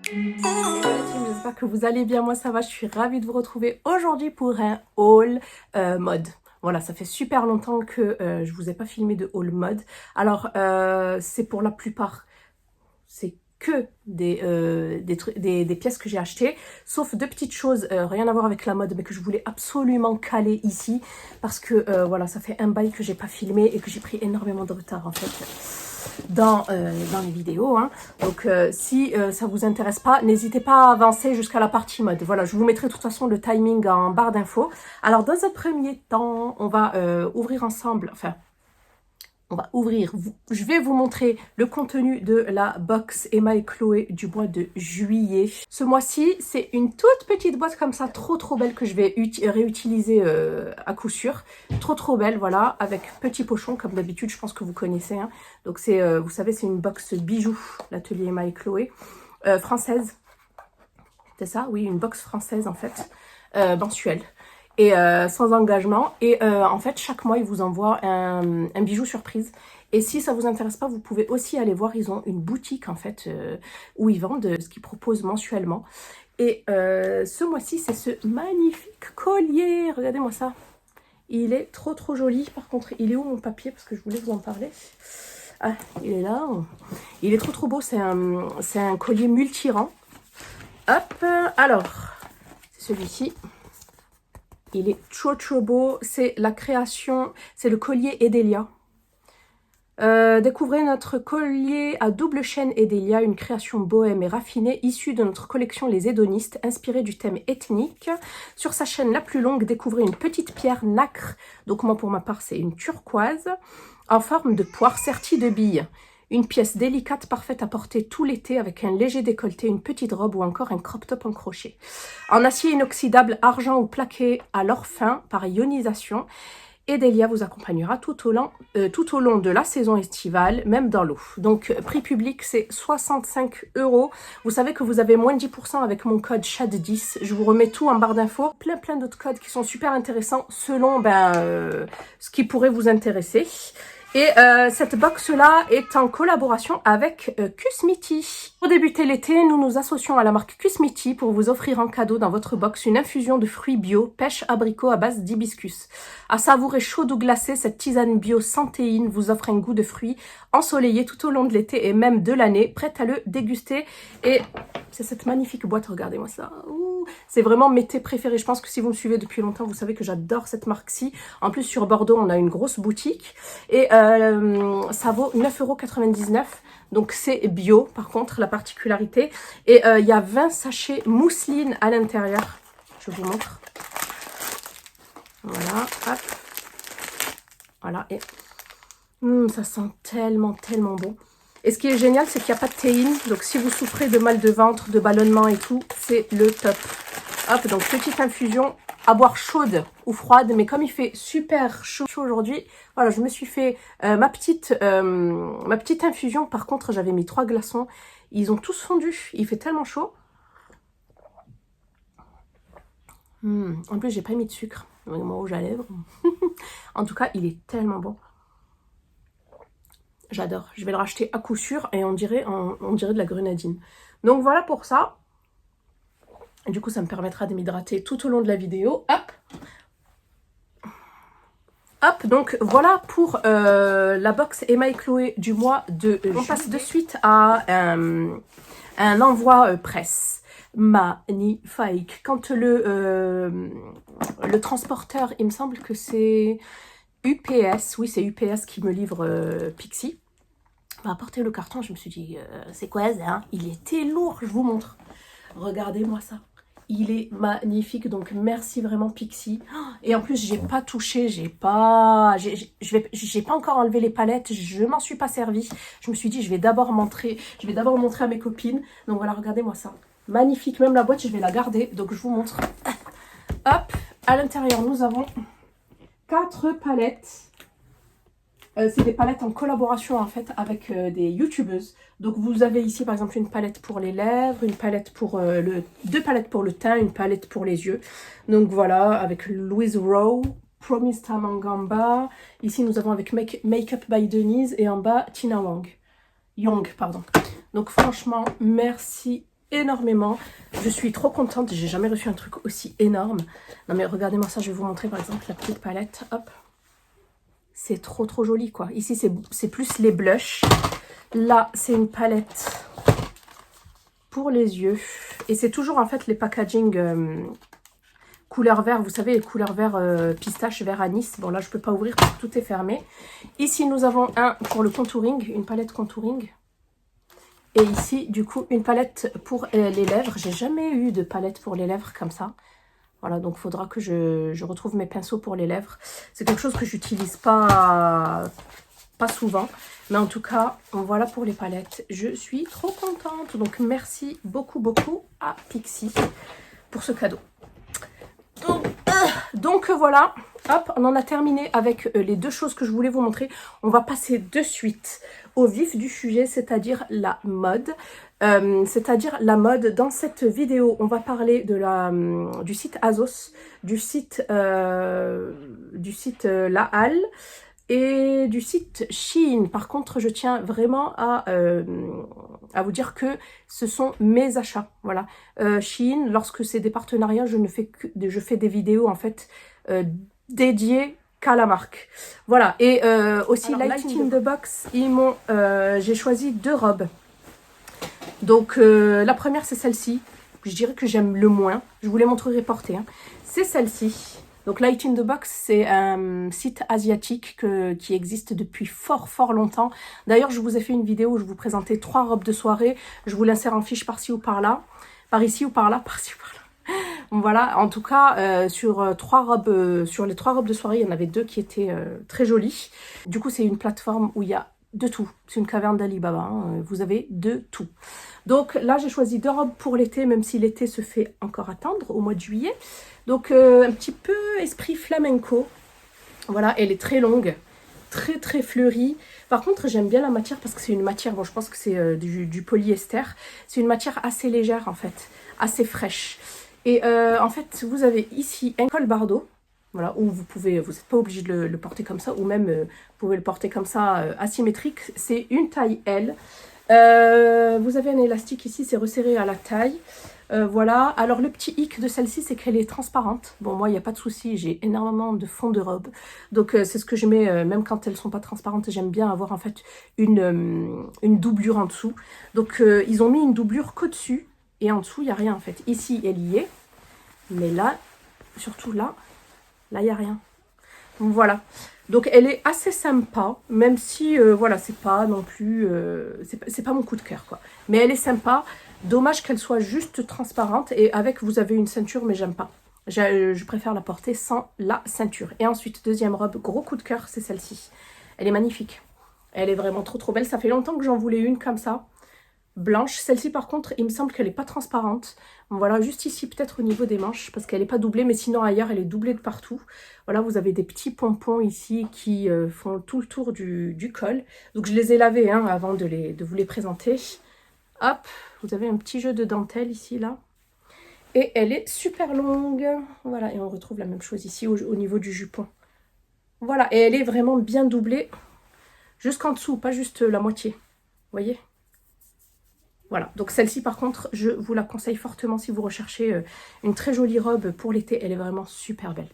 Hello team, j'espère que vous allez bien, moi ça va, je suis ravie de vous retrouver aujourd'hui pour un haul mode. Voilà, ça fait super longtemps que je vous ai pas filmé de haul mode. Alors, c'est pour la plupart, c'est que des pièces que j'ai achetées, sauf deux petites choses, rien à voir avec la mode, mais que je voulais absolument caler ici, parce que voilà, ça fait un bail que j'ai pas filmé et que j'ai pris énormément de retard en fait dans les vidéos. Hein. Donc si ça vous intéresse pas, n'hésitez pas à avancer jusqu'à la partie mode. Voilà, je vous mettrai de toute façon le timing en barre d'infos. Alors dans un premier temps, on va ouvrir ensemble, enfin on va ouvrir, je vais vous montrer le contenu de la box Emma et Chloé du mois de juillet. Ce mois-ci, c'est une toute petite boîte comme ça, trop belle, que je vais réutiliser à coup sûr. Trop belle, voilà, avec petit pochon, comme d'habitude, je pense que vous connaissez. Hein. Donc c'est, vous savez, c'est une box bijoux, l'atelier Emma et Chloé, française. C'est ça? Oui, une box française en fait, mensuelle. Et sans engagement. Et en fait, chaque mois, ils vous envoient un bijou surprise. Et si ça vous intéresse pas, vous pouvez aussi aller voir. Ils ont une boutique, en fait, où ils vendent ce qu'ils proposent mensuellement. Et ce mois-ci, c'est ce magnifique collier. Regardez-moi ça. Il est trop joli. Par contre, il est où mon papier? Parce que je voulais vous en parler. Ah, il est là. Il est trop beau. C'est un collier multirang. Hop. Alors, c'est celui-ci. Il est trop beau. C'est la création, c'est le collier Edelia. Découvrez notre collier à double chaîne Edelia, une création bohème et raffinée issue de notre collection Les Hédonistes, inspirée du thème ethnique. Sur sa chaîne la plus longue, découvrez une petite pierre nacre. Donc moi pour ma part c'est une turquoise en forme de poire sertie de billes. Une pièce délicate, parfaite à porter tout l'été avec un léger décolleté, une petite robe ou encore un crop top en crochet. En acier inoxydable, argent ou plaqué à l'or fin par ionisation. Edelia vous accompagnera tout au long de la saison estivale, même dans l'eau. Donc, prix public, c'est 65 €. Vous savez que vous avez moins de 10% avec mon code CHAD10. Je vous remets tout en barre d'infos. Plein d'autres codes qui sont super intéressants selon ce qui pourrait vous intéresser. Et cette box-là est en collaboration avec Kusmiti. Pour débuter l'été, nous nous associons à la marque Kusmiti pour vous offrir en cadeau dans votre box une infusion de fruits bio, pêche abricot à base d'hibiscus. À savourer chaude ou glacée, cette tisane bio sans théine vous offre un goût de fruits ensoleillé tout au long de l'été et même de l'année, prête à le déguster. Et c'est cette magnifique boîte, regardez-moi ça. C'est vraiment mes thés préférés. Je pense que si vous me suivez depuis longtemps, vous savez que j'adore cette marque-ci. En plus, sur Bordeaux, on a une grosse boutique. Et ça vaut 9,99 €. Donc c'est bio, par contre, la particularité. Et il y a 20 sachets mousseline à l'intérieur. Je vous montre. Voilà, hop. Voilà, et ça sent tellement bon. Et ce qui est génial, c'est qu'il n'y a pas de théine. Donc si vous souffrez de mal de ventre, de ballonnement et tout, c'est le top. Hop, donc petite infusion à boire chaude ou froide. Mais comme il fait super chaud aujourd'hui, voilà, je me suis fait ma petite infusion. Par contre, j'avais mis 3 glaçons. Ils ont tous fondu. Il fait tellement chaud. En plus, j'ai pas mis de sucre. Mon rouge à lèvres. En tout cas, il est tellement bon. J'adore. Je vais le racheter à coup sûr et on dirait de la grenadine. Donc voilà pour ça. Du coup, ça me permettra de m'hydrater tout au long de la vidéo. Hop. Hop, donc voilà pour la box Emma et Chloé du mois de juillet. On passe de suite à un envoi presse. Magnifique. Quand le transporteur, il me semble que c'est UPS, oui c'est UPS qui me livre Pixie, m'a apporté le carton. Je me suis dit, c'est quoi ça? Il était lourd, je vous montre. Regardez-moi ça. Il est magnifique, donc merci vraiment Pixie. Et en plus, j'ai pas touché, j'ai pas encore enlevé les palettes, je m'en suis pas servi. Je me suis dit, je vais d'abord montrer à mes copines. Donc voilà, regardez-moi ça. Magnifique, même la boîte, je vais la garder, donc je vous montre. Hop, à l'intérieur, nous avons 4 palettes. C'est des palettes en collaboration en fait avec des youtubeuses. Donc vous avez ici par exemple une palette pour les lèvres, une palette pour deux palettes pour le teint, une palette pour les yeux. Donc voilà, avec Louise Rowe, Promise Time Gamba. Ici nous avons avec Makeup by Denise et en bas Tina Young, pardon. Donc franchement, merci énormément. Je suis trop contente, j'ai jamais reçu un truc aussi énorme. Non mais regardez-moi ça, je vais vous montrer par exemple la petite palette, hop. C'est trop joli quoi. Ici c'est plus les blushs. Là c'est une palette pour les yeux. Et c'est toujours en fait les packaging couleur vert, vous savez les couleurs vert pistache, vert anis. Bon là je peux pas ouvrir parce que tout est fermé. Ici nous avons un pour le contouring, une palette contouring. Et ici, du coup, une palette pour les lèvres. J'ai jamais eu de palette pour les lèvres comme ça. Voilà, donc il faudra que je retrouve mes pinceaux pour les lèvres. C'est quelque chose que j'utilise pas souvent. Mais en tout cas, voilà pour les palettes. Je suis trop contente. Donc, merci beaucoup à Pixi pour ce cadeau. Donc voilà, hop, on en a terminé avec les deux choses que je voulais vous montrer. On va passer de suite au vif du sujet, c'est-à-dire la mode. Dans cette vidéo, on va parler de du site ASOS, du site La Halle et du site Shein. Par contre, je tiens vraiment à vous dire que ce sont mes achats. Voilà. Shein, lorsque c'est des partenariats, je fais des vidéos en fait dédiées qu'à la marque. Voilà. Et aussi Light in the Box, j'ai choisi 2 robes. Donc la première c'est celle-ci. Je dirais que j'aime le moins. Je vous les montrerai portée. Hein. C'est celle-ci. Donc Light in the Box, c'est un site asiatique qui existe depuis fort longtemps. D'ailleurs, je vous ai fait une vidéo où je vous présentais 3 robes de soirée. Je vous l'insère en fiche par-ci ou par-là. Par ici ou par-là, par-ci ou par-là. Voilà, en tout cas, sur les 3 robes de soirée, il y en avait 2 qui étaient très jolies. Du coup, c'est une plateforme où il y a de tout. C'est une caverne d'Alibaba, hein. Vous avez de tout. Donc là, j'ai choisi 2 robes pour l'été, même si l'été se fait encore attendre au mois de juillet. Donc un petit peu esprit flamenco. Voilà, elle est très longue, très fleurie. Par contre, j'aime bien la matière parce que c'est une matière, bon je pense que c'est du polyester. C'est une matière assez légère en fait, assez fraîche. Et en fait, vous avez ici un col bardeau. Voilà, où vous n'êtes pas obligé de le porter comme ça, ou même vous pouvez le porter comme ça, asymétrique. C'est une taille L. Vous avez un élastique ici, c'est resserré à la taille. Voilà, alors le petit hic de celle-ci, c'est qu'elle est transparente. Bon, moi, il n'y a pas de souci, j'ai énormément de fond de robe. Donc, c'est ce que je mets, même quand elles ne sont pas transparentes, j'aime bien avoir en fait une doublure en dessous. Donc, ils ont mis une doublure qu'au-dessus, et en dessous, il n'y a rien en fait. Ici, elle y est, mais là, surtout là, il n'y a rien. Donc, voilà. Donc, elle est assez sympa, même si, voilà, c'est pas non plus... c'est pas mon coup de cœur, quoi. Mais elle est sympa. Dommage qu'elle soit juste transparente. Et avec, vous avez une ceinture, mais j'aime pas. Je préfère la porter sans la ceinture. Et ensuite, deuxième robe, gros coup de cœur, c'est celle-ci. Elle est magnifique. Elle est vraiment trop belle. Ça fait longtemps que j'en voulais une comme ça. Blanche. Celle-ci, par contre, il me semble qu'elle n'est pas transparente. Voilà, juste ici, peut-être au niveau des manches, parce qu'elle n'est pas doublée, mais sinon ailleurs, elle est doublée de partout. Voilà, vous avez des petits pompons ici qui font tout le tour du col. Donc, je les ai lavés hein, avant de vous les présenter. Hop, vous avez un petit jeu de dentelle ici, là. Et elle est super longue. Voilà, et on retrouve la même chose ici au niveau du jupon. Voilà, et elle est vraiment bien doublée jusqu'en dessous, pas juste la moitié. Vous voyez ? Voilà, donc celle-ci par contre, je vous la conseille fortement si vous recherchez une très jolie robe pour l'été. Elle est vraiment super belle.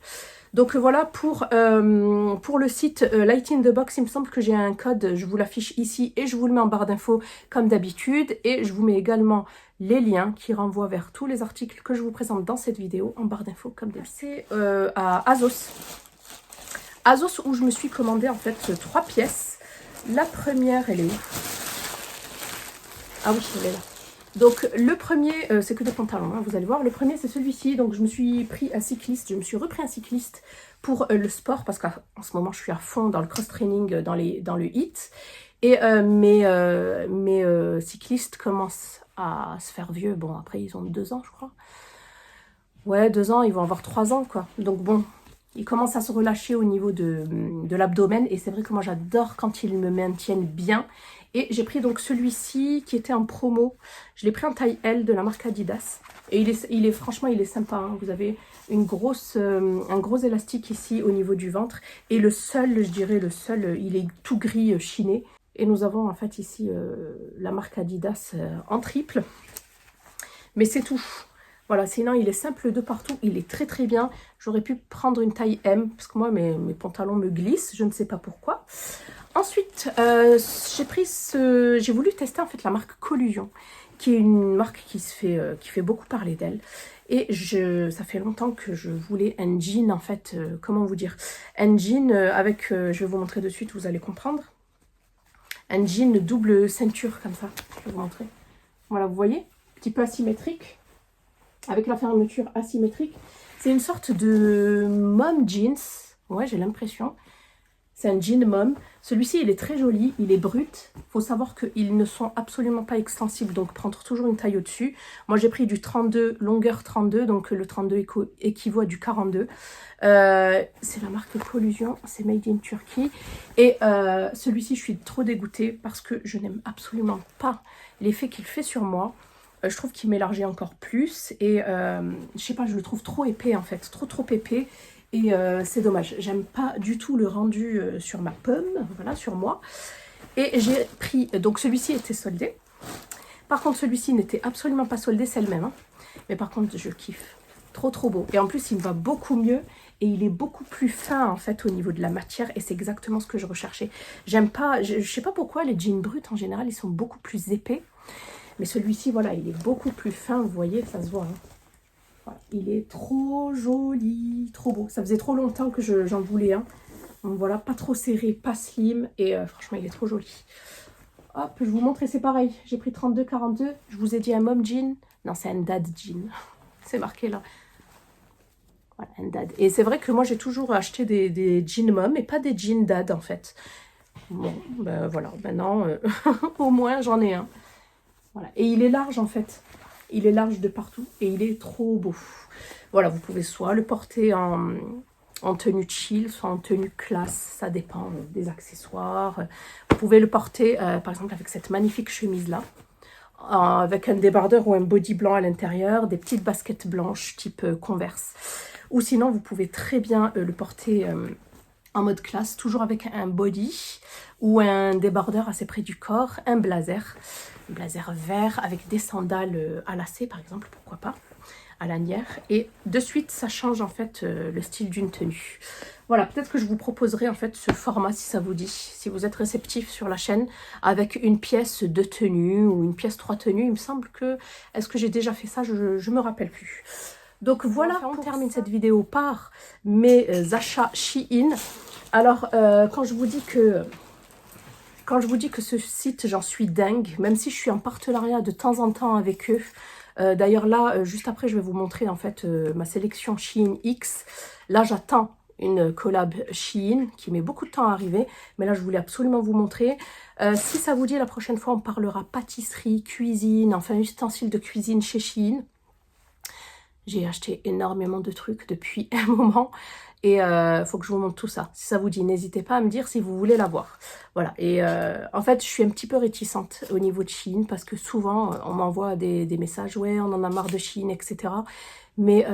Donc voilà pour le site Light in the Box, il me semble que j'ai un code, je vous l'affiche ici et je vous le mets en barre d'infos comme d'habitude. Et je vous mets également les liens qui renvoient vers tous les articles que je vous présente dans cette vidéo en barre d'infos comme d'habitude. C'est à Azos. Azos où je me suis commandé en fait 3 pièces. La première, elle est où? Ah oui, elle est là. Donc le premier, c'est que des pantalons, hein, vous allez voir. Le premier, c'est celui-ci. Donc je me suis pris un cycliste, je me suis repris un cycliste pour le sport parce qu'en ce moment, je suis à fond dans le cross-training, dans le HIIT. Et mes cyclistes commencent à se faire vieux. Bon, après, ils ont 2 ans, je crois. Ouais, 2 ans, ils vont avoir 3 ans, quoi. Donc bon, ils commencent à se relâcher au niveau de l'abdomen. Et c'est vrai que moi, j'adore quand ils me maintiennent bien. Et j'ai pris donc celui-ci qui était en promo. Je l'ai pris en taille L de la marque Adidas. Et franchement, il est sympa. Hein. Vous avez un gros élastique ici au niveau du ventre. Et le seul, je dirais, il est tout gris chiné. Et nous avons en fait ici la marque Adidas en triple. Mais c'est tout. Voilà, sinon il est simple de partout, il est très très bien. J'aurais pu prendre une taille M, parce que moi mes pantalons me glissent, je ne sais pas pourquoi. Ensuite, j'ai voulu tester en fait la marque Collusion, qui est une marque qui fait beaucoup parler d'elle. Et ça fait longtemps que je voulais un jean en fait, comment vous dire, un jean avec, je vais vous montrer de suite, vous allez comprendre. Un jean double ceinture comme ça, je vais vous montrer. Voilà, vous voyez, un petit peu asymétrique, avec la fermeture asymétrique. C'est une sorte de mom jeans, ouais j'ai l'impression. C'est un jean mom. Celui-ci, il est très joli, il est brut. Il faut savoir qu'ils ne sont absolument pas extensibles, donc prendre toujours une taille au-dessus. Moi, j'ai pris du 32, longueur 32, donc le 32 équivaut à du 42. C'est la marque Collusion, c'est made in Turkey. Et celui-ci, je suis trop dégoûtée parce que je n'aime absolument pas l'effet qu'il fait sur moi. Je trouve qu'il m'élargit encore plus et je sais pas, je le trouve trop épais en fait, trop épais. Et c'est dommage, j'aime pas du tout le rendu sur ma pomme, voilà, sur moi. Et j'ai pris, donc celui-ci était soldé. Par contre, celui-ci n'était absolument pas soldé, c'est le même. Hein. Mais par contre, je kiffe. Trop beau. Et en plus, il me va beaucoup mieux. Et il est beaucoup plus fin, en fait, au niveau de la matière. Et c'est exactement ce que je recherchais. J'aime pas, je sais pas pourquoi, les jeans bruts, en général, ils sont beaucoup plus épais. Mais celui-ci, voilà, il est beaucoup plus fin, vous voyez, ça se voit. Hein. Voilà. Il est trop joli, trop beau. Ça faisait trop longtemps que j'en voulais un. Donc voilà, pas trop serré, pas slim. Et franchement, il est trop joli. Hop, je vous montre et c'est pareil. J'ai pris 32-42. Je vous ai dit un mom jean. Non, c'est un dad jean. C'est marqué là. Voilà, un dad. Et c'est vrai que moi, j'ai toujours acheté des jeans mom et pas des jeans dad en fait. Bon, ben voilà. Maintenant, au moins, j'en ai un. Voilà. Et il est large en fait. Il est large de partout et il est trop beau. Voilà, vous pouvez soit le porter en tenue chill, soit en tenue classe. Ça dépend des accessoires. Vous pouvez le porter, par exemple, avec cette magnifique chemise-là. Avec un débardeur ou un body blanc à l'intérieur. Des petites baskets blanches type Converse. Ou sinon, vous pouvez très bien le porter en mode classe. Toujours avec un body ou un débardeur assez près du corps. Un blazer vert avec des sandales à lacets par exemple, pourquoi pas, à lanière. Et de suite ça change en fait le style d'une tenue. Voilà, peut-être que je vous proposerai en fait ce format si ça vous dit, si vous êtes réceptif sur la chaîne, avec une pièce de tenue ou une pièce 3 tenues. Il me semble que, est-ce que j'ai déjà fait ça, je me rappelle plus. Donc voilà, on termine cette vidéo par mes achats Shein. Alors quand je vous dis que ce site, j'en suis dingue, même si je suis en partenariat de temps en temps avec eux. D'ailleurs là, juste après, je vais vous montrer en fait ma sélection Shein X. Là, j'attends une collab Shein qui met beaucoup de temps à arriver. Mais là, je voulais absolument vous montrer. Si ça vous dit, la prochaine fois, on parlera pâtisserie, cuisine, enfin ustensiles de cuisine chez Shein. J'ai acheté énormément de trucs depuis un moment. Et faut que je vous montre tout ça. Si ça vous dit, n'hésitez pas à me dire si vous voulez la voir. Voilà. Et en fait, je suis un petit peu réticente au niveau de Shein parce que souvent, on m'envoie des messages. Ouais, on en a marre de Shein, etc. Mais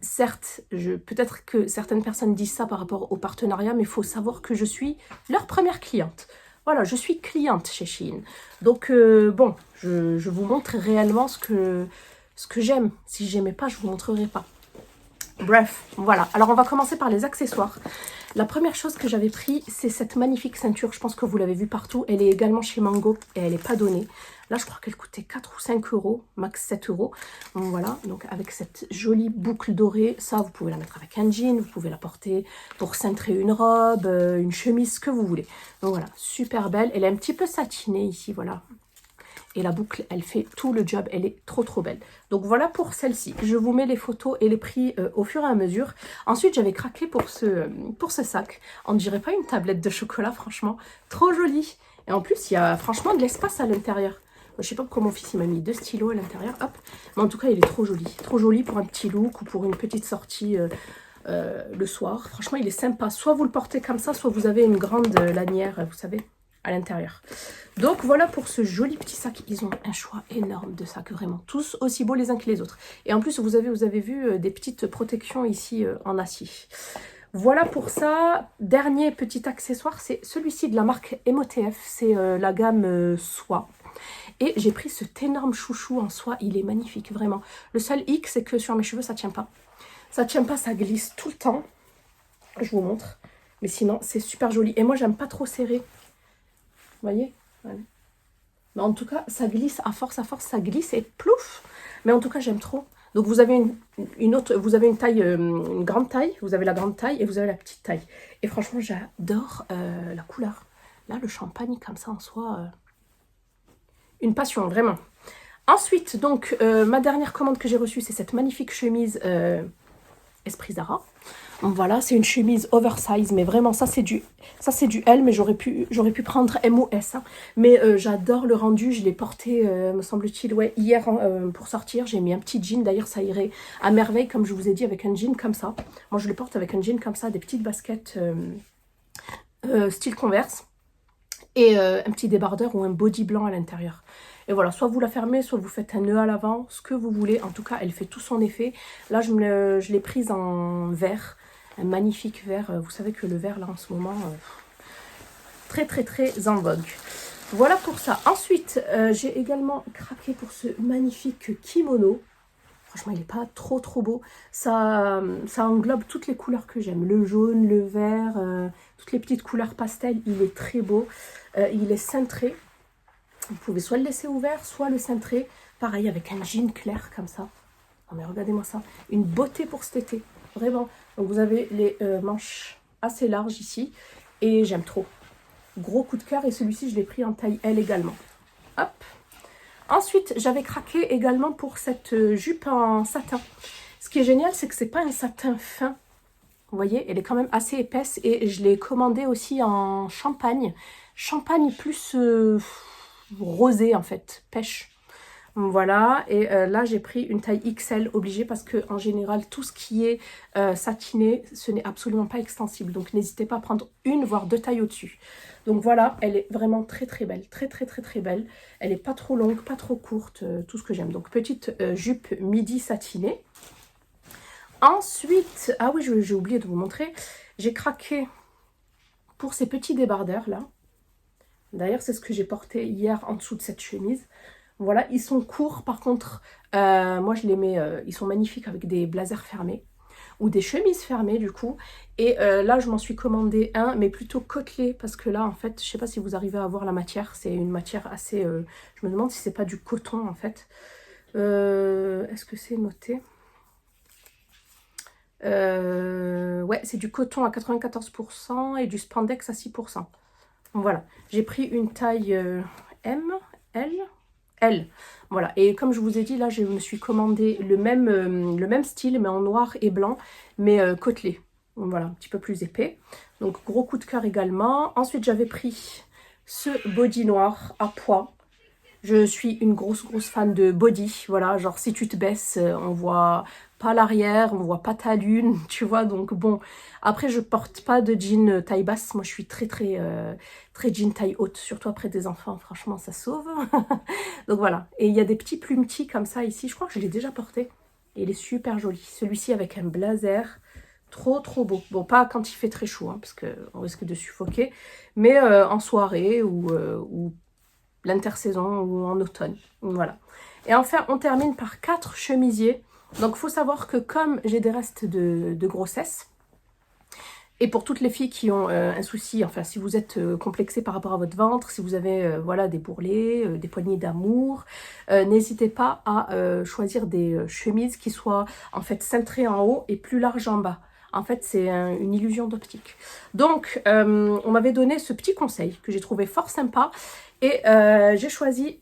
certes, peut-être que certaines personnes disent ça par rapport au partenariat, mais il faut savoir que je suis leur première cliente. Voilà, je suis cliente chez Shein. Donc, bon, je vous montre réellement ce que j'aime. Si j'aimais pas, je vous montrerai pas. Bref, voilà. Alors, on va commencer par les accessoires. La première chose que j'avais pris, c'est cette magnifique ceinture. Je pense que vous l'avez vue partout. Elle est également chez Mango et elle n'est pas donnée. Là, je crois qu'elle coûtait 4 ou 5 euros, max 7 euros. Donc, voilà. Donc, avec cette jolie boucle dorée, ça, vous pouvez la mettre avec un jean. Vous pouvez la porter pour cintrer une robe, une chemise, ce que vous voulez. Donc, voilà. Super belle. Elle est un petit peu satinée ici, voilà. Et la boucle, elle fait tout le job. Elle est trop belle. Donc voilà pour celle-ci. Je vous mets les photos et les prix au fur et à mesure. Ensuite, j'avais craqué pour ce sac. On ne dirait pas une tablette de chocolat, franchement. Trop joli. Et en plus, il y a franchement de l'espace à l'intérieur. Je sais pas pourquoi mon fils il m'a mis 2 stylos à l'intérieur. Hop. Mais en tout cas, il est trop joli. Trop joli pour un petit look ou pour une petite sortie le soir. Franchement, il est sympa. Soit vous le portez comme ça, soit vous avez une grande lanière, vous savez, à l'intérieur. Donc voilà pour ce joli petit sac. Ils ont un choix énorme de sacs, vraiment tous aussi beaux les uns que les autres. Et en plus vous avez vu des petites protections ici en acier. Voilà pour ça. Dernier petit accessoire, c'est celui-ci de la marque MOTF. C'est la gamme Soie. Et j'ai pris cet énorme chouchou en soie, il est magnifique, vraiment. Le seul hic, c'est que sur mes cheveux, ça tient pas. Ça tient pas, ça glisse tout le temps. Je vous montre. Mais sinon, c'est super joli. Et moi, j'aime pas trop serrer. Vous voyez? Voilà. Mais en tout cas, ça glisse, à force, ça glisse et plouf. Mais en tout cas, j'aime trop. Donc, vous avez une autre, vous avez une taille, une grande taille, vous avez la grande taille et vous avez la petite taille. Et franchement, j'adore la couleur. Là, le champagne, comme ça, en soi, une passion, vraiment. Ensuite, donc, ma dernière commande que j'ai reçue, c'est cette magnifique chemise Esprit Zara. Donc voilà, c'est une chemise oversize, mais vraiment, ça c'est du L, mais j'aurais pu prendre M ou S. Hein. Mais j'adore le rendu, je l'ai porté, me semble-t-il, ouais, hier pour sortir. J'ai mis un petit jean, d'ailleurs ça irait à merveille, comme je vous ai dit, avec un jean comme ça. Moi je le porte avec un jean comme ça, des petites baskets style Converse, et un petit débardeur ou un body blanc à l'intérieur. Et voilà, soit vous la fermez, soit vous faites un nœud à l'avant, ce que vous voulez. En tout cas, elle fait tout son effet. Là, je l'ai prise en vert, un magnifique vert. Vous savez que le vert, là, en ce moment, très, très, très en vogue. Voilà pour ça. Ensuite, j'ai également craqué pour ce magnifique kimono. Franchement, il n'est pas trop, trop beau. Ça englobe toutes les couleurs que j'aime. Le jaune, le vert, toutes les petites couleurs pastel. Il est très beau. Il est cintré. Vous pouvez soit le laisser ouvert, soit le cintrer. Pareil, avec un jean clair comme ça. Non mais regardez-moi ça. Une beauté pour cet été. Vraiment. Donc vous avez les manches assez larges ici. Et j'aime trop. Gros coup de cœur. Et celui-ci, je l'ai pris en taille L également. Hop. Ensuite, j'avais craqué également pour cette jupe en satin. Ce qui est génial, c'est que c'est pas un satin fin. Vous voyez, elle est quand même assez épaisse. Et je l'ai commandée aussi en champagne. Champagne plus... rosé en fait, pêche. Voilà, et là j'ai pris une taille XL obligée parce que en général tout ce qui est satiné, ce n'est absolument pas extensible. Donc n'hésitez pas à prendre une voire deux tailles au-dessus. Donc voilà, elle est vraiment très très belle, très très très très belle. Elle est pas trop longue, pas trop courte, tout ce que j'aime. Donc petite jupe midi satinée. Ensuite, ah oui, j'ai oublié de vous montrer, j'ai craqué pour ces petits débardeurs là. D'ailleurs, c'est ce que j'ai porté hier en dessous de cette chemise. Voilà, ils sont courts. Par contre, moi, je les mets... ils sont magnifiques avec des blazers fermés. Ou des chemises fermées, du coup. Et là, je m'en suis commandé un, mais plutôt côtelé. Parce que là, en fait, je ne sais pas si vous arrivez à voir la matière. C'est une matière assez... je me demande si c'est pas du coton, en fait. Est-ce que c'est noté? Ouais, c'est du coton à 94% et du spandex à 6%. Voilà, j'ai pris une taille M, L. Voilà, et comme je vous ai dit, là, je me suis commandé le même style, mais en noir et blanc, mais côtelé. Voilà, un petit peu plus épais. Donc, gros coup de cœur également. Ensuite, j'avais pris ce body noir à pois. Je suis une grosse fan de body. Voilà, genre si tu te baisses, on voit pas l'arrière, on voit pas ta lune, tu vois. Donc bon, après je porte pas de jean taille basse. Moi je suis très jean taille haute, surtout après des enfants. Franchement, ça sauve. Donc voilà. Et il y a des petits plumetis comme ça ici. Je crois que je l'ai déjà porté. Et il est super joli. Celui-ci avec un blazer. Trop beau. Bon, pas quand il fait très chaud, hein, parce qu'on risque de suffoquer. Mais en soirée ou l'intersaison ou en automne. Voilà. Et enfin, on termine par 4 chemisiers. Donc, il faut savoir que comme j'ai des restes de grossesse, et pour toutes les filles qui ont un souci, enfin, si vous êtes complexé par rapport à votre ventre, si vous avez voilà, des bourrelets, des poignées d'amour, n'hésitez pas à choisir des chemises qui soient en fait cintrées en haut et plus larges en bas. En fait, c'est une illusion d'optique. Donc, on m'avait donné ce petit conseil que j'ai trouvé fort sympa. Et j'ai choisi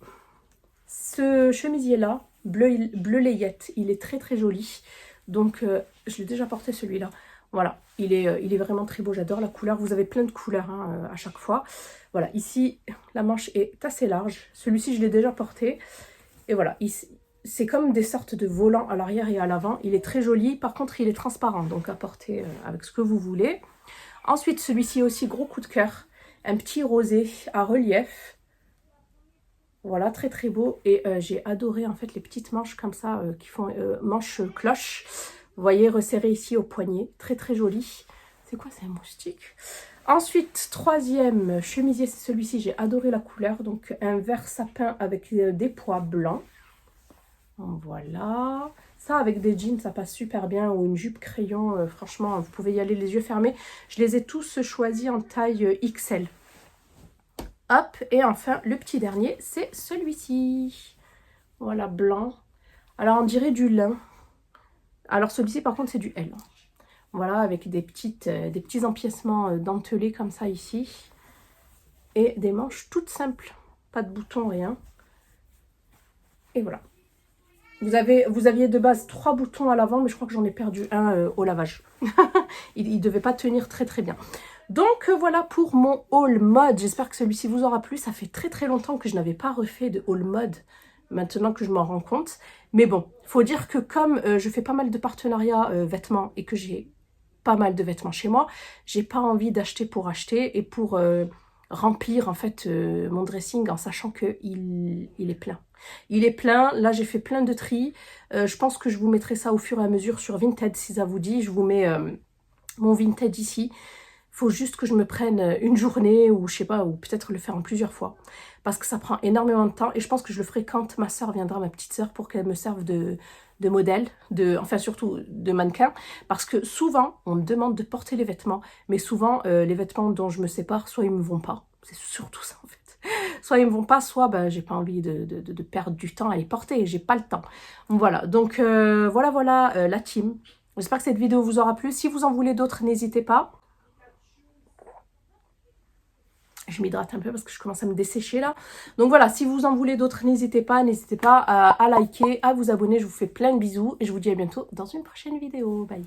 ce chemisier-là, bleu layette. Il est très joli. Donc, je l'ai déjà porté celui-là. Voilà, il est vraiment très beau. J'adore la couleur. Vous avez plein de couleurs hein, à chaque fois. Voilà, ici, la manche est assez large. Celui-ci, je l'ai déjà porté. Et voilà, c'est comme des sortes de volants à l'arrière et à l'avant. Il est très joli. Par contre, il est transparent. Donc, à porter avec ce que vous voulez. Ensuite, celui-ci aussi, gros coup de cœur. Un petit rosé à relief. Voilà, très beau. Et j'ai adoré en fait les petites manches comme ça qui font manches cloche. Vous voyez, resserrées ici au poignet. Très joli. C'est quoi, c'est un moustique? Ensuite, troisième chemisier, c'est celui-ci. J'ai adoré la couleur. Donc, un vert sapin avec des pois blancs. Voilà. Ça, avec des jeans, ça passe super bien. Ou une jupe crayon. Franchement, vous pouvez y aller les yeux fermés. Je les ai tous choisis en taille XL. Hop. Et enfin, le petit dernier, c'est celui-ci. Voilà, blanc. Alors, on dirait du lin. Alors, celui-ci, par contre, c'est du L. Voilà, avec des petits empiècements dentelés comme ça ici. Et des manches toutes simples. Pas de boutons, rien. Et voilà. Vous aviez de base 3 boutons à l'avant, mais je crois que j'en ai perdu un au lavage. Il ne devait pas tenir très très bien. Donc voilà pour mon haul mode. J'espère que celui-ci vous aura plu. Ça fait très très longtemps que je n'avais pas refait de haul mode. Maintenant que je m'en rends compte. Mais bon, il faut dire que comme je fais pas mal de partenariats vêtements et que j'ai pas mal de vêtements chez moi, j'ai pas envie d'acheter pour acheter et pour remplir en fait mon dressing en sachant que il est plein. Il est plein, là j'ai fait plein de tri. Je pense que je vous mettrai ça au fur et à mesure sur Vinted si ça vous dit. Je vous mets mon Vinted ici. Faut juste que je me prenne une journée ou je sais pas, ou peut-être le faire en plusieurs fois. Parce que ça prend énormément de temps et je pense que je le ferai quand ma soeur viendra, ma petite soeur, pour qu'elle me serve de modèle, enfin surtout de mannequin. Parce que souvent, on me demande de porter les vêtements, mais souvent, les vêtements dont je me sépare, soit ils me vont pas. C'est surtout ça en fait. Soit ils me vont pas, soit ben, j'ai pas envie de perdre du temps à les porter, j'ai pas le temps. Voilà, donc voilà la team. J'espère que cette vidéo vous aura plu. Si vous en voulez d'autres, n'hésitez pas. Je m'hydrate un peu parce que je commence à me dessécher là. Donc voilà, si vous en voulez d'autres, n'hésitez pas à liker, à vous abonner. Je vous fais plein de bisous et je vous dis à bientôt dans une prochaine vidéo. Bye.